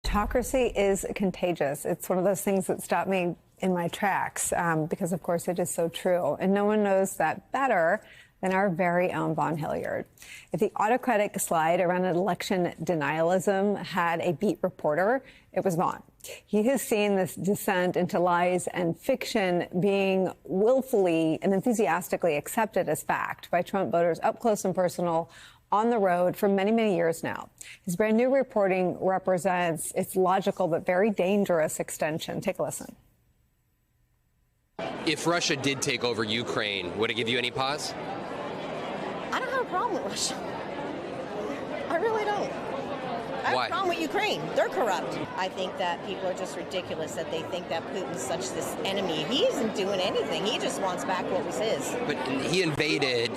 Autocracy is contagious. It's one of those things that stop me in my tracks because, of course, it is so true. And no one knows that better than our very own Vaughn Hilliard. If the autocratic slide around election denialism had a beat reporter, it was Vaughn. He has seen this descent into lies and fiction being willfully and enthusiastically accepted as fact by Trump voters up close and personal on the road for many, many years now. His brand new reporting represents its logical but very dangerous extension. Take a listen. If Russia did take over Ukraine, would it give you any pause? I don't have a problem with Russia. I really don't. I have a problem with Ukraine. They're corrupt. I think that people are just ridiculous that they think that Putin's such this enemy. He isn't doing anything. He just wants back what was his. But he invaded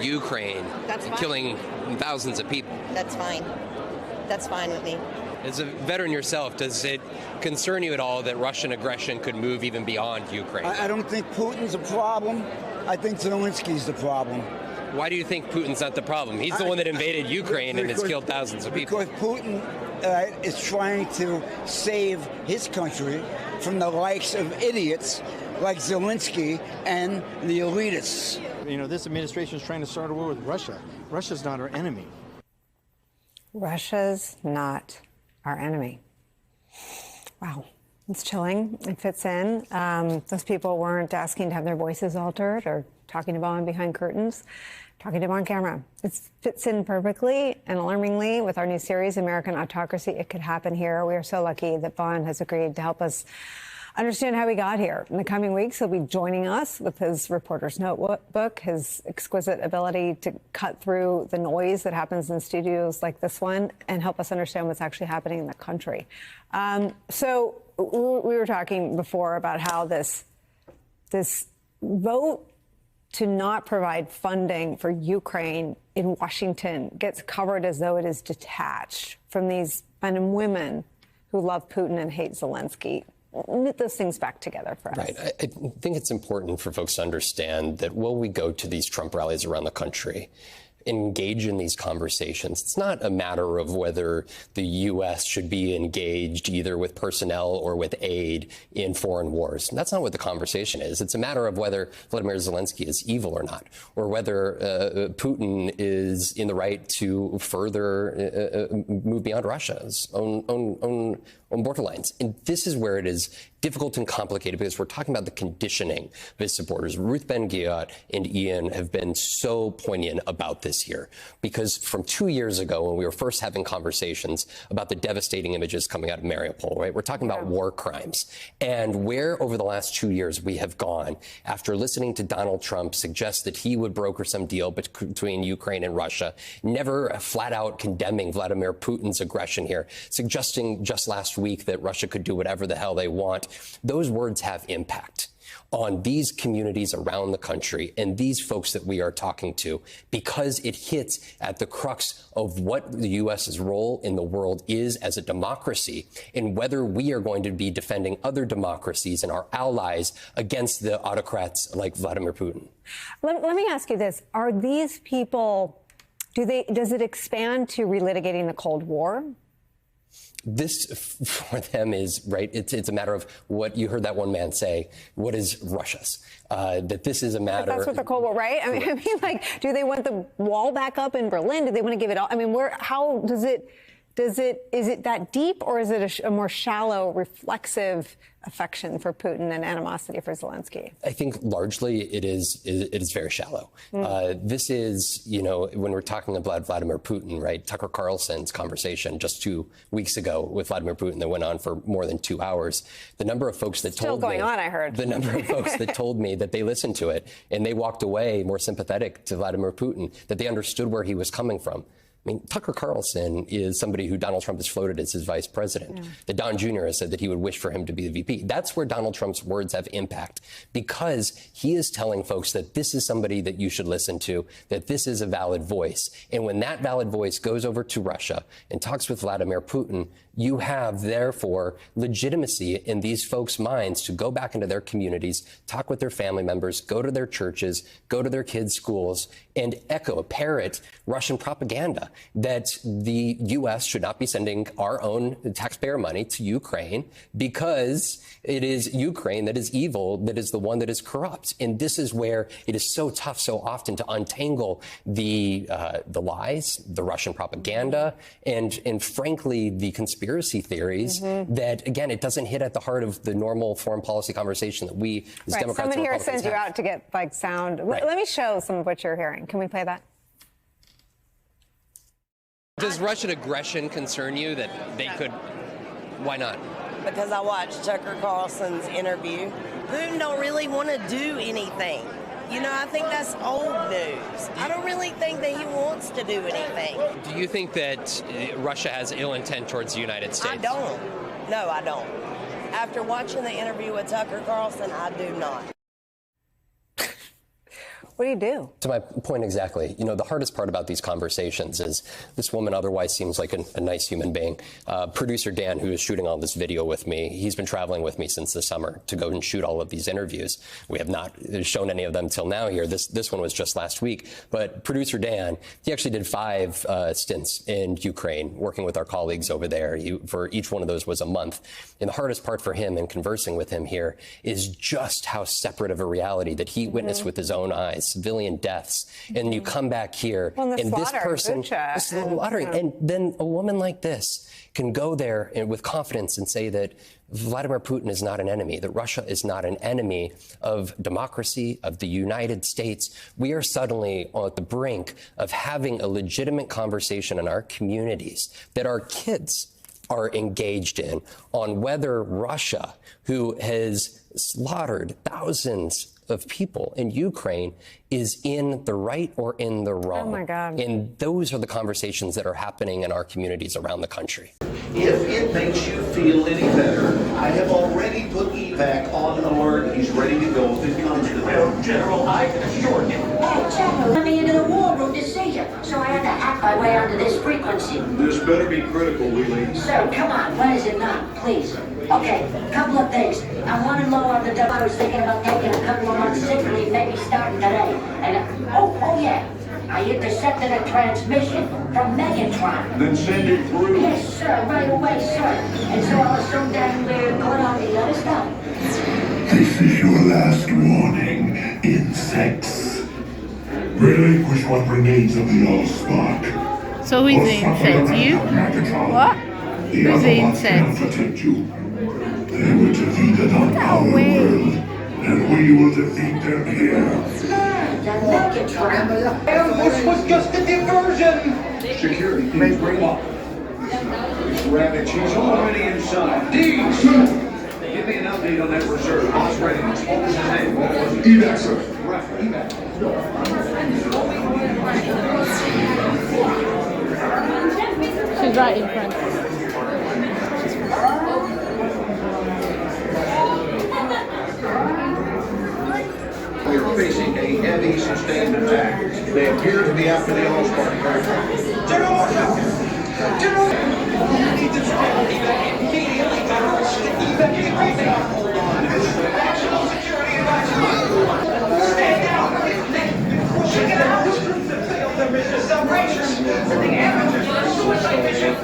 Ukraine, killing thousands of people. That's fine. That's fine with me. As a veteran yourself, does it concern you at all that Russian aggression could move even beyond Ukraine? I don't think Putin's a problem. I think Zelensky's the problem. Why do you think Putin's not the problem? He's the one that invaded Ukraine and has killed thousands of people. Because Putin is trying to save his country from the likes of idiots like Zelensky and the elitists. You know, this administration is trying to start a war with Russia. Russia's not our enemy. Russia's not our enemy. Wow. It's chilling. It fits in. Those people weren't asking to have their voices altered or talking to Vaughn behind curtains, talking to him on camera. It fits in perfectly and alarmingly with our new series, American Autocracy. It could happen here. We are so lucky that Vaughn has agreed to help us understand how we got here. In the coming weeks, he'll be joining us with his reporter's notebook, his exquisite ability to cut through the noise that happens in studios like this one and help us understand what's actually happening in the country. So we were talking before about how this vote to not provide funding for Ukraine in Washington gets covered as though it is detached from these men and women who love Putin and hate Zelensky. Knit those things back together for us. Right. I think it's important for folks to understand that while we go to these Trump rallies around the country, engage in these conversations, it's not a matter of whether the U.S. should be engaged either with personnel or with aid in foreign wars. And that's not what the conversation is. It's a matter of whether Vladimir Zelensky is evil or not, or whether Putin is in the right to further move beyond Russia's own borderlines. And this is where it is difficult and complicated because we're talking about the conditioning of his supporters. Ruth Ben-Ghiat and Ian have been so poignant about this here because from 2 years ago when we were first having conversations about the devastating images coming out of Mariupol, right? We're talking about war crimes and where over the last 2 years we have gone after listening to Donald Trump suggest that he would broker some deal between Ukraine and Russia, never flat out condemning Vladimir Putin's aggression here, suggesting just last week that Russia could do whatever the hell they want. Those words have impact on these communities around the country and these folks that we are talking to because it hits at the crux of what the U.S.'s role in the world is as a democracy and whether we are going to be defending other democracies and our allies against the autocrats like Vladimir Putin. Let me ask you this. Are these people, does it expand to relitigating the Cold War? This, for them, is, right, it's a matter of what you heard that one man say, what is Russia's? That this is a matter... But that's what the Cold War, right? I mean, like, do they want the wall back up in Berlin? Do they want to give it all? I mean, how does it, is it that deep or is it a more shallow, reflexive affection for Putin and animosity for Zelensky? I think largely it is very shallow. This is, you know, when we're talking about Vladimir Putin, right? Tucker Carlson's conversation just 2 weeks ago with Vladimir Putin that went on for more than 2 hours. The number of folks that told me... Still going on, I heard. The number of folks that told me that they listened to it and they walked away more sympathetic to Vladimir Putin, that they understood where he was coming from. I mean, Tucker Carlson is somebody who Donald Trump has floated as his vice president. Yeah. That Don Jr. has said that he would wish for him to be the VP. That's where Donald Trump's words have impact because he is telling folks that this is somebody that you should listen to, that this is a valid voice. And when that valid voice goes over to Russia and talks with Vladimir Putin, you have, therefore, legitimacy in these folks' minds to go back into their communities, talk with their family members, go to their churches, go to their kids' schools, and echo, parrot Russian propaganda. that the U.S. should not be sending our own taxpayer money to Ukraine because it is Ukraine that is evil, that is the one that is corrupt. And this is where it is so tough so often to untangle the lies, the Russian propaganda, and frankly, the conspiracy theories that, again, it doesn't hit at the heart of the normal foreign policy conversation that we as Democrats Someone and here Republicans sends you have. out to get like sound. Right. Let me show some of what you're hearing. Can we play that? Does Russian aggression concern you that they could? Why not? Because I watched Tucker Carlson's interview. Putin don't really want to do anything. You know, I think that's old news. I don't really think that he wants to do anything. Do you think that Russia has ill intent towards the United States? I don't. No, I don't. After watching the interview with Tucker Carlson, I do not. What do you do? To my point exactly, the hardest part about these conversations is this woman otherwise seems like a nice human being. Producer Dan, who is shooting all this video with me, he's been traveling with me since the summer to go and shoot all of these interviews. We have not shown any of them till now here. This one was just last week. But producer Dan, he actually did 5 stints in Ukraine, working with our colleagues over there. For each one of those was a month. And the hardest part for him in conversing with him here is just how separate of a reality that he witnessed with his own eyes. Civilian deaths, and you come back here, and this person, and then a woman like this can go there and with confidence and say that Vladimir Putin is not an enemy, that Russia is not an enemy of democracy, of the United States. We are suddenly at the brink of having a legitimate conversation in our communities that our kids are engaged in on whether Russia, who has slaughtered thousands of people in Ukraine, is in the right or in the wrong. Oh my God. And those are the conversations that are happening in our communities around the country. If it makes you feel any better, I have already put evac on alert. He's ready to go if it comes to that. General, I can assure you. Hey, General, let me into the war room to see you, so I had to hack my way onto this frequency. This better be critical, Wheelie. Sir, come on, when is it not, please? Okay, couple of things. I'm running low on the I was thinking about taking a couple of months sick leave, maybe starting today. And, oh yeah, I intercepted a transmission from Megatron. Then send it through. Yes, sir, right away, sir. And so I'll assume that we're good on the other stuff. This is your last warning, insects. Relinquish what remains of the Allspark. So who's the insect? You? What? Who's the insect? Protect you. They were defeated on our world, and we will defeat them here. This was just a diversion. Security, please bring up. Rabbit, she's already inside. Deeds! Give me an update on that reserve. Boss readiness. What was his name? What was it? Evac, sir. Right, evac. She's right in front. We are facing a heavy, sustained attack. They appear to be after the Allspark. General! General! Need to immediately evacuate. Hold on. National security advisor. Stay down. Pushing it out. Failed their mission celebration. The amateurs for suicide mission.